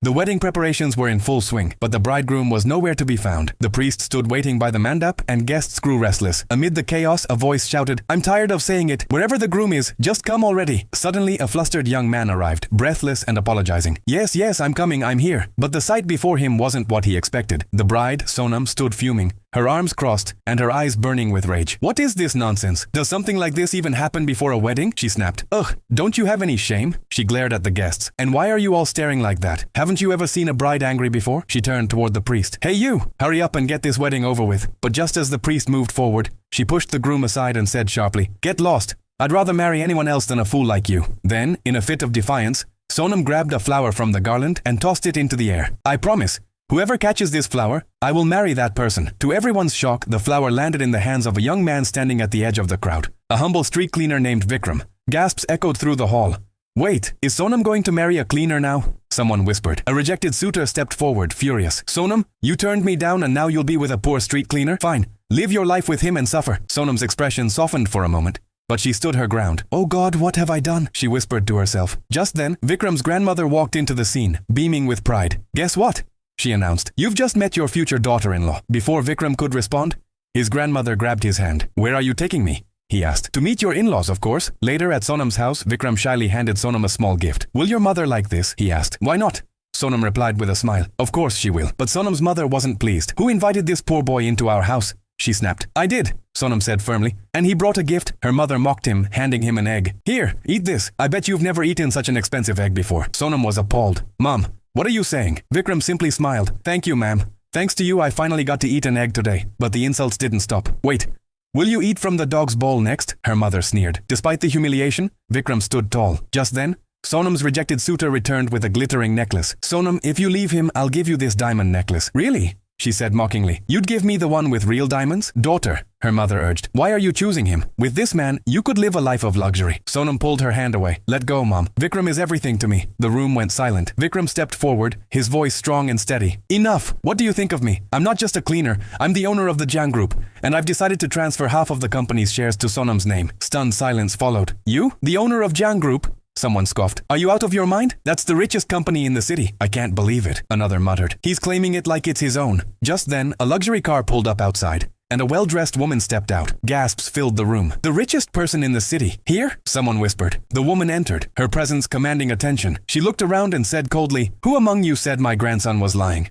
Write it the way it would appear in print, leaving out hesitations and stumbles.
The wedding preparations were in full swing, but the bridegroom was nowhere to be found. The priest stood waiting by the mandap, and guests grew restless. Amid the chaos, a voice shouted, "I'm tired of saying it. Wherever the groom is, just come already." Suddenly, a flustered young man arrived, breathless and apologizing. Yes, I'm coming, I'm here." But the sight before him wasn't what he expected. The bride, Sonam, stood fuming, her arms crossed and her eyes burning with rage. "What is this nonsense? Does something like this even happen before a wedding?" she snapped. "Ugh, don't you have any shame?" She glared at the guests. "And why are you all staring like that? Haven't you ever seen a bride angry before?" She turned toward the priest. "Hey you, hurry up and get this wedding over with." But just as the priest moved forward, she pushed the groom aside and said sharply, "Get lost. I'd rather marry anyone else than a fool like you." Then, in a fit of defiance, Sonam grabbed a flower from the garland and tossed it into the air. "I promise, whoever catches this flower, I will marry that person." To everyone's shock, the flower landed in the hands of a young man standing at the edge of the crowd. A humble street cleaner named Vikram. Gasps echoed through the hall. "Wait, is Sonam going to marry a cleaner now?" someone whispered. A rejected suitor stepped forward, furious. "Sonam, you turned me down and now you'll be with a poor street cleaner? Fine, live your life with him and suffer." Sonam's expression softened for a moment, but she stood her ground. "Oh God, what have I done?" she whispered to herself. Just then, Vikram's grandmother walked into the scene, beaming with pride. "Guess what?" she announced. "You've just met your future daughter-in-law." Before Vikram could respond, his grandmother grabbed his hand. "Where are you taking me?" he asked. "To meet your in-laws, of course." Later at Sonam's house, Vikram shyly handed Sonam a small gift. "Will your mother like this?" he asked. "Why not?" Sonam replied with a smile. "Of course she will." But Sonam's mother wasn't pleased. "Who invited this poor boy into our house?" she snapped. "I did," Sonam said firmly. "And he brought a gift." Her mother mocked him, handing him an egg. "Here, eat this. I bet you've never eaten such an expensive egg before." Sonam was appalled. "Mom, what are you saying?" Vikram simply smiled. "Thank you, ma'am. Thanks to you, I finally got to eat an egg today." But the insults didn't stop. "Wait, will you eat from the dog's bowl next?" her mother sneered. Despite the humiliation, Vikram stood tall. Just then, Sonam's rejected suitor returned with a glittering necklace. "Sonam, if you leave him, I'll give you this diamond necklace." "Really?" she said mockingly. "You'd give me the one with real diamonds?" "Daughter," her mother urged, "why are you choosing him? With this man, you could live a life of luxury." Sonam pulled her hand away. "Let go, Mom. Vikram is everything to me." The room went silent. Vikram stepped forward, his voice strong and steady. "Enough! What do you think of me? I'm not just a cleaner. I'm the owner of the Jang Group, and I've decided to transfer half of the company's shares to Sonam's name." Stunned silence followed. "You? The owner of Jang Group?" someone scoffed. "Are you out of your mind? That's the richest company in the city." "I can't believe it," another muttered. "He's claiming it like it's his own." Just then, a luxury car pulled up outside, and a well-dressed woman stepped out. Gasps filled the room. "The richest person in the city? Here?" someone whispered. The woman entered, her presence commanding attention. She looked around and said coldly, "Who among you said my grandson was lying?"